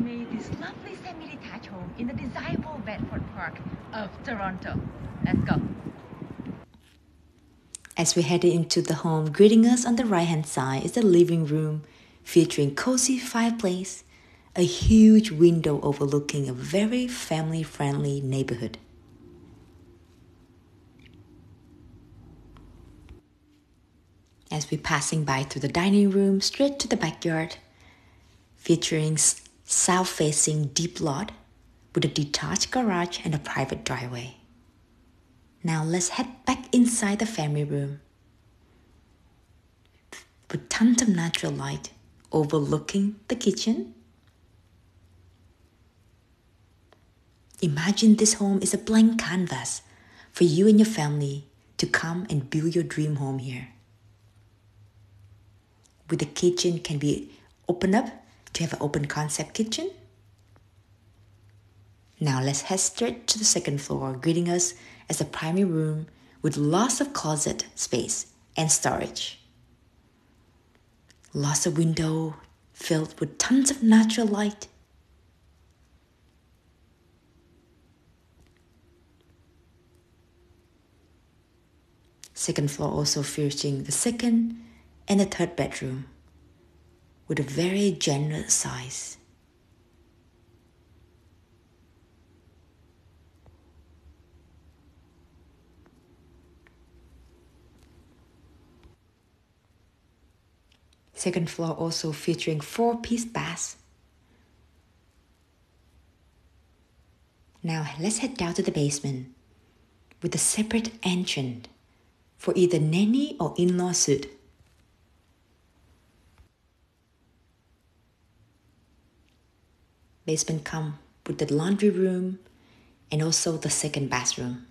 me this lovely semi-detached home in the desirable Bedford Park of Toronto. Let's go. As we headed into the home, greeting us on the right-hand side is the living room featuring cozy fireplace, a huge window overlooking a very family-friendly neighborhood. As we're passing by through the dining room, straight to the backyard, featuring south-facing deep lot with a detached garage and a private driveway. Now let's head back inside the family room with tons of natural light overlooking the kitchen. Imagine this home is a blank canvas for you and your family to come and build your dream home here. With the kitchen can be opened up to have an open concept kitchen. Now let's head straight to the second floor, greeting us as a primary room with lots of closet space and storage. Lots of window filled with tons of natural light. Second floor also featuring the second and the third bedroom with a very generous size. Second floor also featuring 4-piece baths. Now let's head down to the basement with a separate entrance for either nanny or in-law suite. Basement comes with the laundry room and also the second bathroom.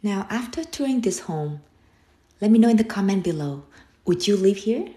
Now, after touring this home, let me know in the comment below, would you live here?